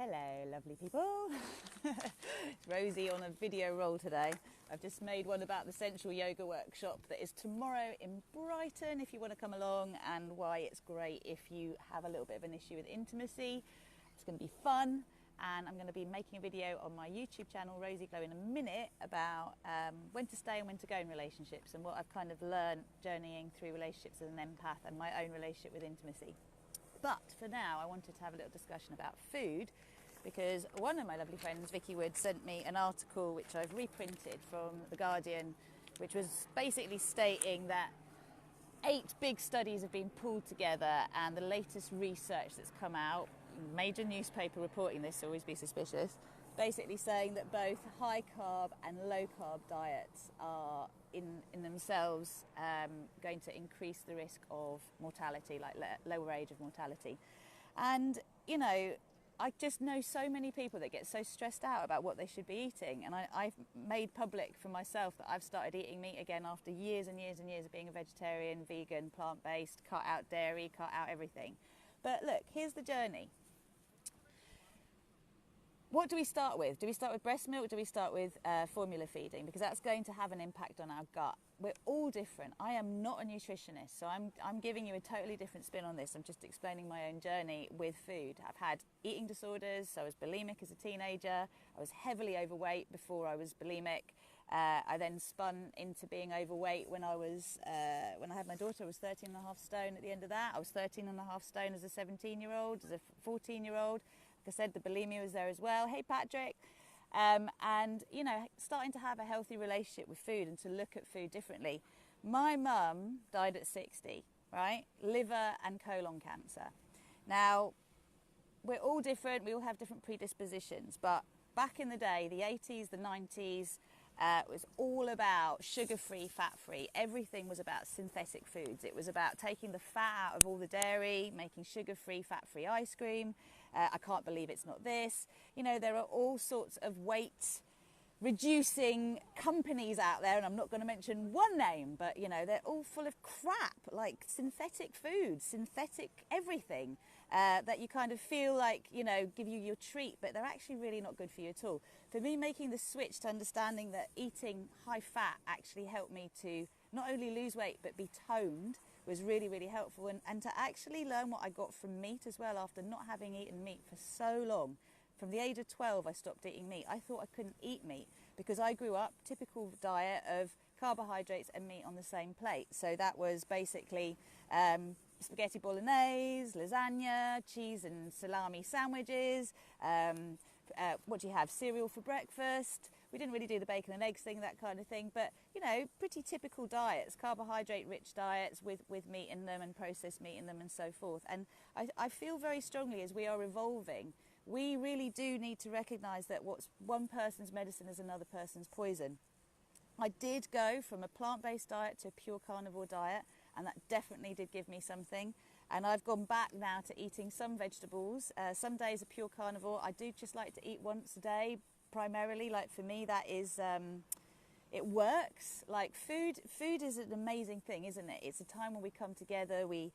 Hello lovely people. It's Rosie on a video roll today. I've just made one about the Sensual Yoga workshop that is tomorrow in Brighton if you want to come along, and why it's great if you have a little bit of an issue with intimacy. It's going to be fun, and I'm going to be making a video on my YouTube channel Rosie Glow in a minute about when to stay and when to go in relationships, and what I've kind of learned journeying through relationships as an empath and my own relationship with intimacy. But for now, I wanted to have a little discussion about food, because one of my lovely friends, Vicky Wood, sent me an article which I've reprinted from The Guardian, which was basically stating that 8 big studies have been pulled together, and the latest research that's come out, major newspaper reporting this, so always be suspicious, basically saying that both high-carb and low-carb diets are in themselves going to increase the risk of mortality, like lower age of mortality. And, you know, I just know so many people that get so stressed out about what they should be eating. And I've made public for myself that I've started eating meat again after years and years and years of being a vegetarian, vegan, plant-based, cut out dairy, cut out everything. But look, here's the journey. What do we start with? Do we start with breast milk? Or do we start with formula feeding? Because that's going to have an impact on our gut. We're all different. I am not a nutritionist, so I'm giving you a totally different spin on this. I'm just explaining my own journey with food. I've had eating disorders, so I was bulimic as a teenager. I was heavily overweight before I was bulimic. I then spun into being overweight when I had my daughter. I was 13.5 stone at the end of that. I was 13.5 stone as a 17-year-old, as a 14-year-old. Like I said, the bulimia was there as well. Hey, Patrick. And, you know, starting to have a healthy relationship with food and to look at food differently. My mum died at 60, right? Liver and colon cancer. Now, we're all different. We all have different predispositions. But back in the day, the 80s, the 90s, it was all about sugar-free, fat-free. Everything was about synthetic foods. It was about taking the fat out of all the dairy, making sugar-free, fat-free ice cream. I can't believe it's not this. You know, there are all sorts of weight-reducing companies out there, and I'm not going to mention one name, but, you know, they're all full of crap, like synthetic foods, synthetic everything, that you kind of feel like, you know, give you your treat, but they're actually really not good for you at all. For me, making the switch to understanding that eating high fat actually helped me to not only lose weight but be toned was really, really helpful, and to actually learn what I got from meat as well after not having eaten meat for so long. From the age of 12, I stopped eating meat. I thought I couldn't eat meat because I grew up typical diet of carbohydrates and meat on the same plate. So that was basically spaghetti bolognese, lasagna, cheese and salami sandwiches. What do you have? Cereal for breakfast. We didn't really do the bacon and eggs thing, that kind of thing. But, you know, pretty typical diets, carbohydrate-rich diets with meat in them and processed meat in them and so forth. And I feel very strongly as we are evolving, we really do need to recognise that what's one person's medicine is another person's poison. I did go from a plant-based diet to a pure carnivore diet, and that definitely did give me something. And I've gone back now to eating some vegetables. Some days are pure carnivore. I do just like to eat once a day, primarily. Like for me, that is, it works. Like food is an amazing thing, isn't it? It's a time when we come together, we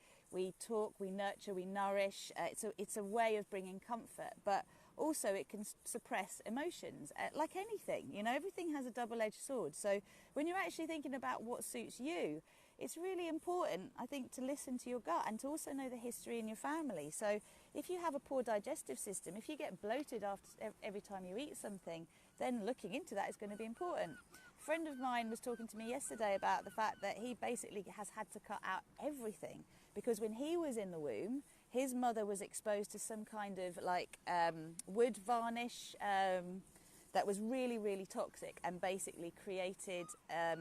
talk, we nurture, we nourish. It's a way of bringing comfort, but also it can suppress emotions, like anything. You know, everything has a double-edged sword. So when you're actually thinking about what suits you, it's really important, I think, to listen to your gut and to also know the history in your family. So if you have a poor digestive system, if you get bloated after every time you eat something, then looking into that is going to be important. A friend of mine was talking to me yesterday about the fact that he basically has had to cut out everything because when he was in the womb, his mother was exposed to some kind of like wood varnish that was really, really toxic, and basically created a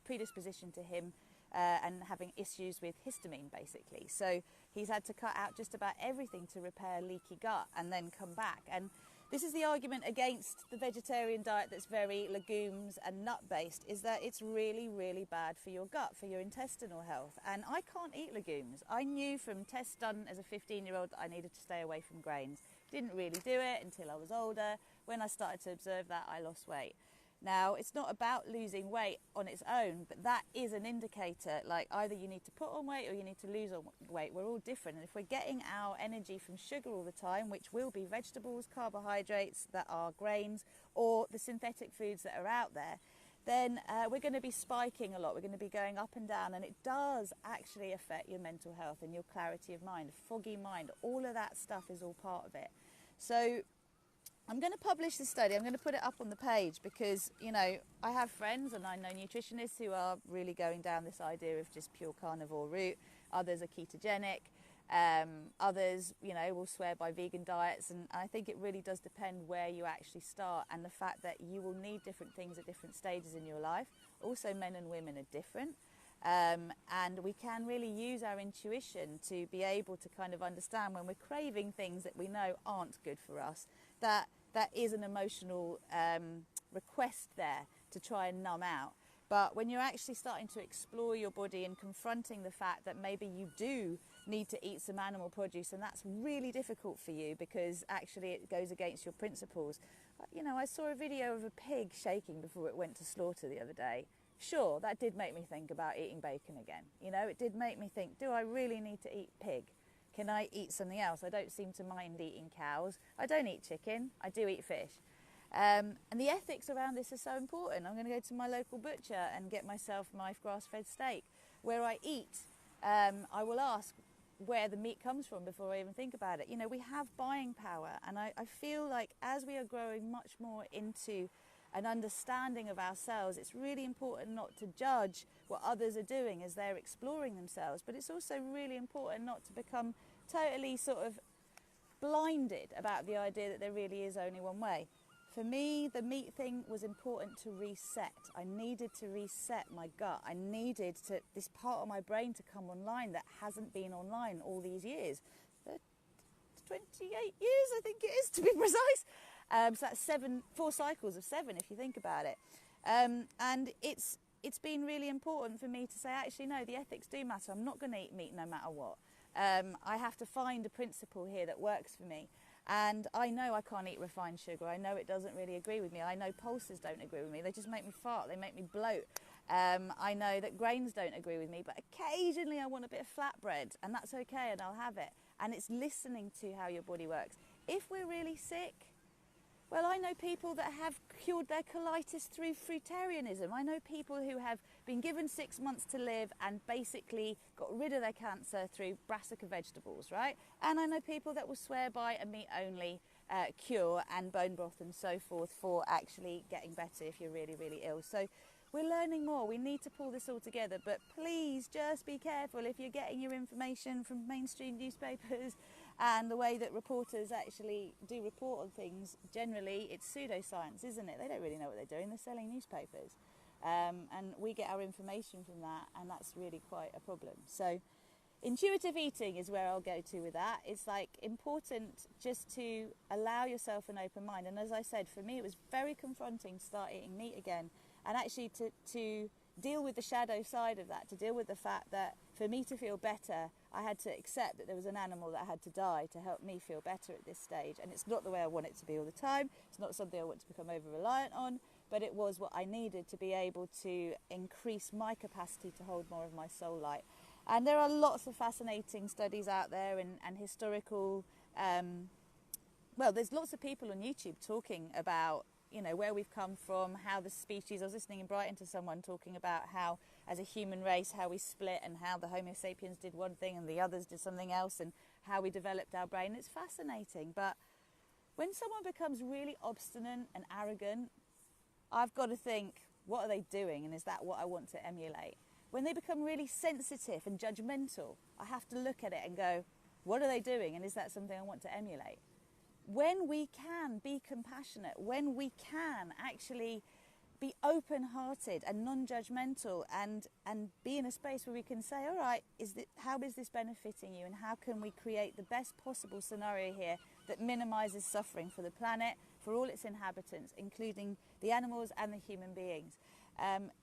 predisposition to him and having issues with histamine, basically. So he's had to cut out just about everything to repair leaky gut and then come back. And this is the argument against the vegetarian diet that's very legumes and nut-based, is that it's really, really bad for your gut, for your intestinal health. And I can't eat legumes. I knew from tests done as a 15-year-old that I needed to stay away from grains. Didn't really do it until I was older. When I started to observe that, I lost weight. Now, it's not about losing weight on its own, but that is an indicator. Like, either you need to put on weight or you need to lose weight. We're all different. And if we're getting our energy from sugar all the time, which will be vegetables, carbohydrates that are grains, or the synthetic foods that are out there, then we're going to be spiking a lot. We're going to be going up and down, and it does actually affect your mental health and your clarity of mind, foggy mind. All of that stuff is all part of it. So I'm going to publish the study. I'm going to put it up on the page because, you know, I have friends and I know nutritionists who are really going down this idea of just pure carnivore route. Others are ketogenic. Others, you know, will swear by vegan diets. And I think it really does depend where you actually start, and the fact that you will need different things at different stages in your life. Also, men and women are different. And we can really use our intuition to be able to kind of understand when we're craving things that we know aren't good for us, that is an emotional request there to try and numb out. But when you're actually starting to explore your body and confronting the fact that maybe you do need to eat some animal produce, and that's really difficult for you because actually it goes against your principles. You know, I saw a video of a pig shaking before it went to slaughter the other day. Sure, that did make me think about eating bacon again. You know, it did make me think, do I really need to eat pig? Can I eat something else? I don't seem to mind eating cows. I don't eat chicken. I do eat fish. And the ethics around this are so important. I'm going to go to my local butcher and get myself my grass-fed steak. Where I eat, I will ask where the meat comes from before I even think about it. You know, we have buying power, and I feel like as we are growing much more into an understanding of ourselves, it's really important not to judge what others are doing as they're exploring themselves, but it's also really important not to become totally sort of blinded about the idea that there really is only one way. For me, the meat thing was important to reset. I needed to reset my gut. I needed this part of my brain to come online that hasn't been online all these years. 28 years, I think it is, to be precise. So that's 4 cycles of 7 if you think about it. And it's been really important for me to say, actually, no, the ethics do matter. I'm not going to eat meat no matter what. I have to find a principle here that works for me. And I know I can't eat refined sugar. I know it doesn't really agree with me. I know pulses don't agree with me. They just make me fart. They make me bloat. I know that grains don't agree with me, but occasionally I want a bit of flatbread, and that's okay, and I'll have it. And it's listening to how your body works. If we're really sick, well, I know people that have cured their colitis through fruitarianism. I know people who have been given 6 months to live and basically got rid of their cancer through brassica vegetables, right? And I know people that will swear by a meat-only cure and bone broth and so forth for actually getting better if you're really, really ill. So we're learning more. We need to pull this all together, but please just be careful if you're getting your information from mainstream newspapers and the way that reporters actually do report on things. Generally, it's pseudoscience, isn't it? They don't really know what they're doing. They're selling newspapers. And we get our information from that, and that's really quite a problem. So intuitive eating is where I'll go to with that. It's like important just to allow yourself an open mind. And as I said, for me, it was very confronting to start eating meat again, and actually to deal with the shadow side of that, to deal with the fact that for me to feel better, I had to accept that there was an animal that had to die to help me feel better at this stage. And it's not the way I want it to be all the time. It's not something I want to become over-reliant on, but it was what I needed to be able to increase my capacity to hold more of my soul light. And there are lots of fascinating studies out there and historical, well, there's lots of people on YouTube talking about, you know, where we've come from, how the species. I was listening in Brighton to someone talking about how, as a human race, how we split and how the Homo sapiens did one thing and the others did something else, and how we developed our brain. It's fascinating. But when someone becomes really obstinate and arrogant, I've got to think, what are they doing? And is that what I want to emulate? When they become really sensitive and judgmental, I have to look at it and go, what are they doing? And is that something I want to emulate? When we can be compassionate, when we can actually be open-hearted and non-judgmental and be in a space where we can say, all right, how is this benefiting you, and how can we create the best possible scenario here that minimizes suffering for the planet, for all its inhabitants, including the animals and the human beings.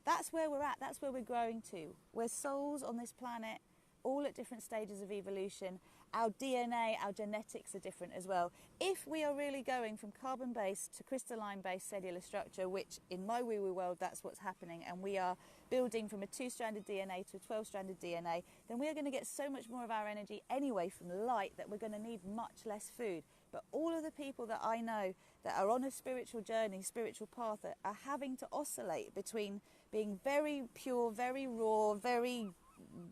That's where we're at, that's where we're growing to. We're souls on this planet, all at different stages of evolution, our DNA, our genetics are different as well. If we are really going from carbon-based to crystalline-based cellular structure, which in my woo-woo world, that's what's happening, and we are building from a 2-stranded DNA to a 12-stranded DNA, then we are going to get so much more of our energy anyway from light that we're going to need much less food. But all of the people that I know that are on a spiritual journey, spiritual path, are having to oscillate between being very pure, very raw, very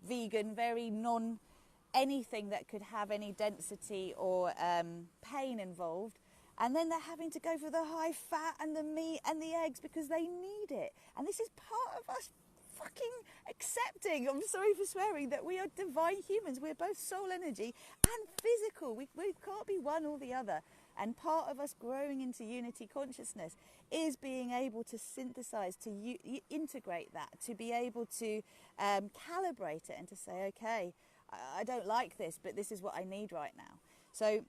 vegan, very anything that could have any density or pain involved, and then they're having to go for the high fat and the meat and the eggs because they need it. And this is part of us fucking accepting, I'm sorry for swearing, that we are divine humans. We're both soul energy and physical. We can't be one or the other. And part of us growing into unity consciousness is being able to synthesize, to integrate that, to be able to calibrate it and to say, okay, I don't like this, but this is what I need right now. So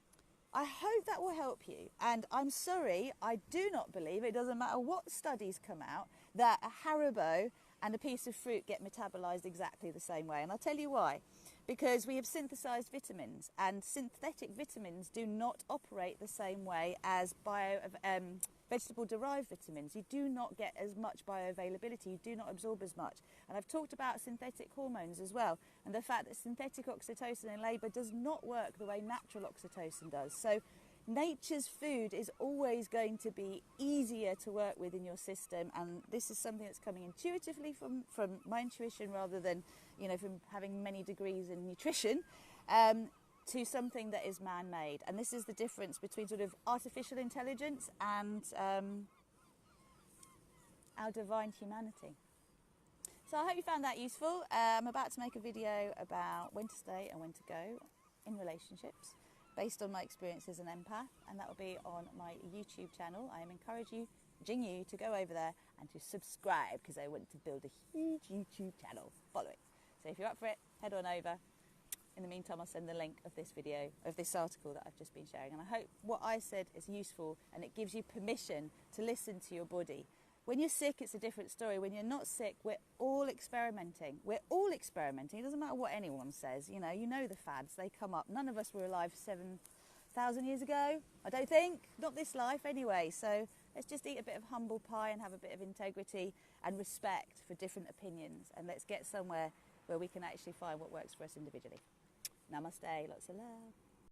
I hope that will help you. And I'm sorry, I do not believe, it doesn't matter what studies come out, that a Haribo and a piece of fruit get metabolized exactly the same way. And I'll tell you why. Because we have synthesized vitamins, and synthetic vitamins do not operate the same way as vegetable-derived vitamins. You do not get as much bioavailability, you do not absorb as much. And I've talked about synthetic hormones as well, and the fact that synthetic oxytocin in labour does not work the way natural oxytocin does. So nature's food is always going to be easier to work with in your system, and this is something that's coming intuitively from my intuition rather than, you know, from having many degrees in nutrition, to something that is man-made. And this is the difference between sort of artificial intelligence and our divine humanity. So I hope you found that useful. I'm about to make a video about when to stay and when to go in relationships, based on my experience as an empath, and that will be on my YouTube channel. I am encouraging you to go over there and to subscribe, because I want to build a huge YouTube channel. Follow it. So if you're up for it, head on over. In the meantime, I'll send the link of this video, of this article that I've just been sharing. And I hope what I said is useful, and it gives you permission to listen to your body. When you're sick, it's a different story. When you're not sick, we're all experimenting. We're all experimenting. It doesn't matter what anyone says. You know the fads, they come up. None of us were alive 7,000 years ago, I don't think. Not this life anyway. So let's just eat a bit of humble pie and have a bit of integrity and respect for different opinions. And let's get somewhere where we can actually find what works for us individually. Namaste, lots of love.